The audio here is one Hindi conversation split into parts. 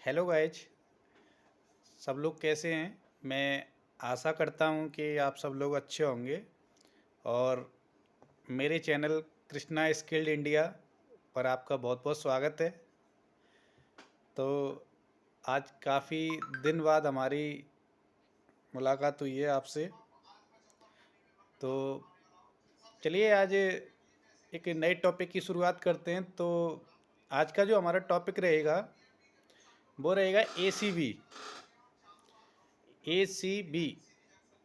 Hello guys. सब लोग कैसे हैं? मैं आशा करता हूं कि आप सब लोग अच्छे होंगे। और मेरे चैनल कृष्णा स्किल्ड इंडिया पर आपका बहुत बहुत स्वागत है। तो आज काफ़ी दिन बाद हमारी मुलाकात हुई है आपसे। तो चलिए आज एक नए टॉपिक की शुरुआत करते हैं। तो आज का जो हमारा टॉपिक रहेगा वो रहेगा ACV। ACV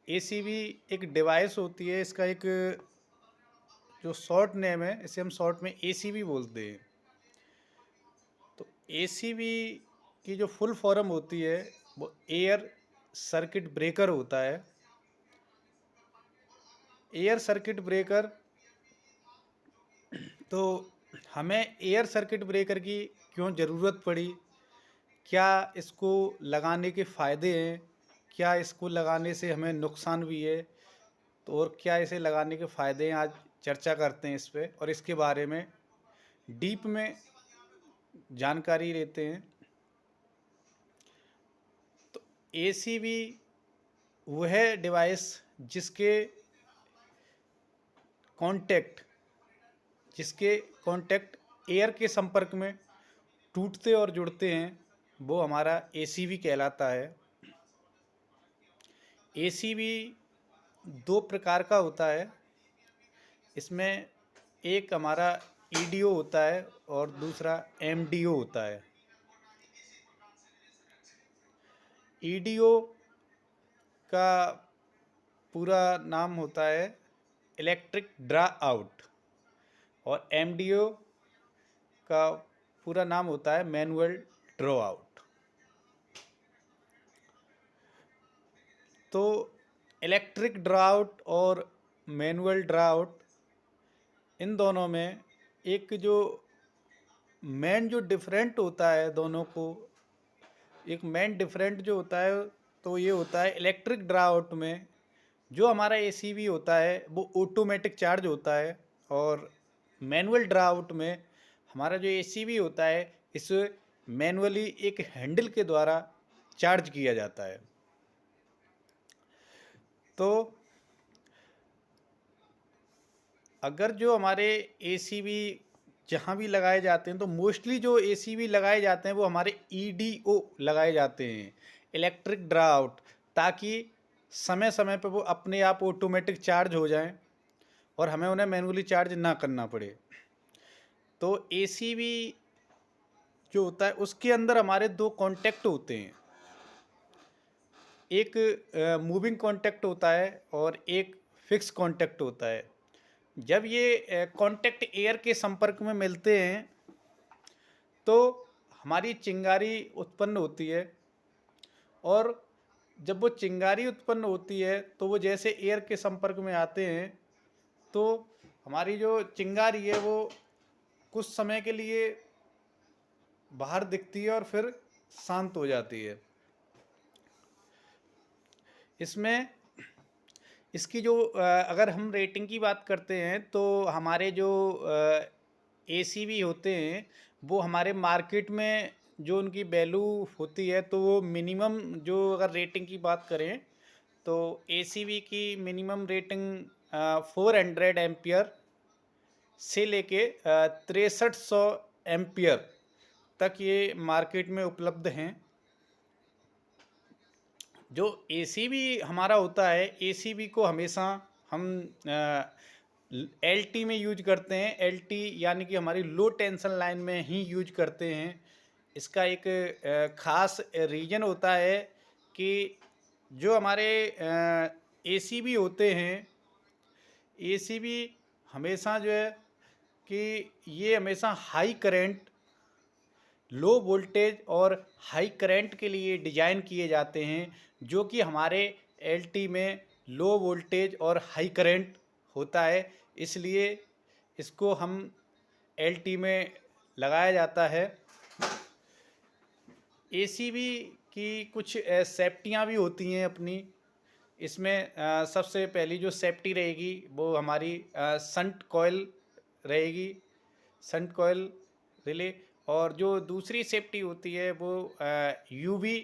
ACV एक डिवाइस होती है। इसका एक जो शॉर्ट नेम है, इसे हम शॉर्ट में ACV बोलते हैं। तो ACV की जो फुल फॉर्म होती है वो एयर सर्किट ब्रेकर होता है। एयर सर्किट ब्रेकर, तो हमें एयर सर्किट ब्रेकर की क्यों ज़रूरत पड़ी, क्या इसको लगाने के फ़ायदे हैं, क्या इसको लगाने से हमें नुकसान भी है, तो और क्या इसे लगाने के फ़ायदे हैं, आज चर्चा करते हैं इस पे और इसके बारे में डीप में जानकारी लेते हैं। तो ACV वह डिवाइस जिसके कांटेक्ट जिसके कांटेक्ट एयर के संपर्क में टूटते और जुड़ते हैं वो हमारा ACV कहलाता है। ACV दो प्रकार का होता है। इसमें एक हमारा EDO होता है और दूसरा MDO होता है। EDO का पूरा नाम होता है इलेक्ट्रिक ड्रा आउट और MDO का पूरा नाम होता है मैनुअल ड्रॉ आउट। तो इलेक्ट्रिक ड्रा आउट और मैनुअल ड्रा आउट, इन दोनों में एक जो मेन जो डिफरेंट होता है दोनों को, एक मेन डिफरेंट जो होता है तो ये होता है इलेक्ट्रिक ड्रा आउट में जो हमारा ACV होता है वो ऑटोमेटिक चार्ज होता है और मैनुअल ड्रा आउट में हमारा जो ACV होता है इसे मैनुअली एक हैंडल के द्वारा चार्ज किया जाता है। तो अगर जो हमारे ACV जहाँ भी लगाए जाते हैं तो मोस्टली जो ACV लगाए जाते हैं वो हमारे EDO लगाए जाते हैं, इलेक्ट्रिक ड्रा आउट, ताकि समय समय पर वो अपने आप ऑटोमेटिक चार्ज हो जाएं और हमें उन्हें मैनुअली चार्ज ना करना पड़े। तो ACV जो होता है उसके अंदर हमारे दो कॉन्टैक्ट होते हैं, एक मूविंग कॉन्टैक्ट होता है और एक फिक्स कॉन्टैक्ट होता है। जब ये कॉन्टैक्ट एयर के संपर्क में मिलते हैं तो हमारी चिंगारी उत्पन्न होती है और जब वो चिंगारी उत्पन्न होती है तो वो जैसे एयर के संपर्क में आते हैं तो हमारी जो चिंगारी है वो कुछ समय के लिए बाहर दिखती है और फिर शांत हो जाती है। इसमें इसकी जो अगर हम रेटिंग की बात करते हैं तो हमारे जो ACV होते हैं वो हमारे मार्केट में जो उनकी वैल्यू होती है तो वो मिनिमम, जो अगर रेटिंग की बात करें तो ACV की मिनिमम रेटिंग 400 एम्पियर से लेके 6300 एम्पियर तक ये मार्केट में उपलब्ध हैं। जो ACV हमारा होता है, ACV को हमेशा हम LT में यूज करते हैं। LT यानी कि हमारी लो टेंशन लाइन में ही यूज करते हैं। इसका एक ख़ास रीज़न होता है कि जो हमारे ACV होते हैं, ACV हमेशा जो है कि ये हमेशा हाई करंट, लो वोल्टेज और हाई करंट के लिए डिज़ाइन किए जाते हैं, जो कि हमारे LT में लो वोल्टेज और हाई करंट होता है, इसलिए इसको हम LT में लगाया जाता है। ACV की कुछ सेफ्टियाँ भी होती हैं अपनी। इसमें सबसे पहली जो सेफ्टी रहेगी वो हमारी संट कॉइल रहेगी, संट कॉइल रिले। और जो दूसरी सेफ्टी होती है वो यूवी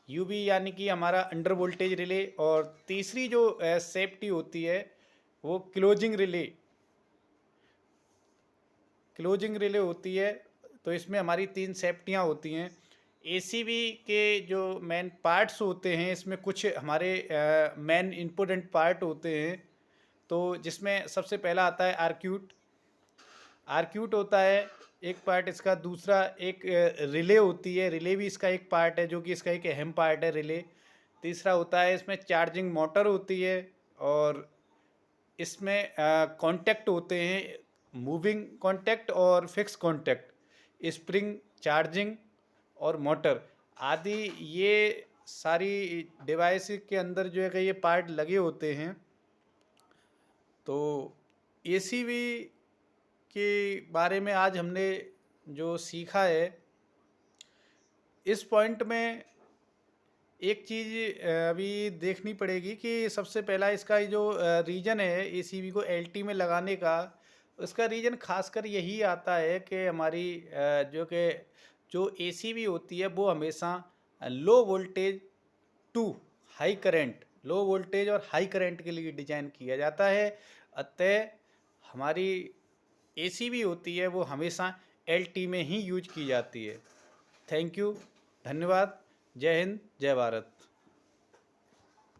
यूवी यानी कि हमारा अंडर वोल्टेज रिले। और तीसरी जो सेफ्टी होती है वो क्लोजिंग रिले होती है। तो इसमें हमारी 3 सेफ्टियाँ होती हैं। एसीबी के जो मेन पार्ट्स होते हैं, इसमें कुछ हमारे मेन इम्पोर्टेंट पार्ट होते हैं। तो जिसमें सबसे पहला आता है आर्क्यूट। आर्क्यूट होता है एक पार्ट इसका। दूसरा एक रिले होती है, रिले भी इसका एक पार्ट है, जो कि इसका एक अहम पार्ट है रिले। तीसरा होता है इसमें चार्जिंग मोटर होती है। और इसमें कॉन्टैक्ट होते हैं, मूविंग कॉन्टैक्ट और फिक्स कॉन्टैक्ट, स्प्रिंग, चार्जिंग और मोटर आदि। ये सारी डिवाइस के अंदर जो है कि ये पार्ट लगे होते हैं। तो एसीवी के बारे में आज हमने जो सीखा है, इस पॉइंट में एक चीज़ अभी देखनी पड़ेगी कि सबसे पहला इसका जो रीज़न है एसीबी को एलटी में लगाने का, उसका रीज़न खासकर यही आता है कि हमारी जो एसीबी होती है वो हमेशा low voltage to high current, low voltage और हाई करंट के लिए डिज़ाइन किया जाता है। अतः हमारी एसीबी होती है वो हमेशा एलटी में ही यूज की जाती है। थैंक यू, धन्यवाद। जय हिंद, जय भारत।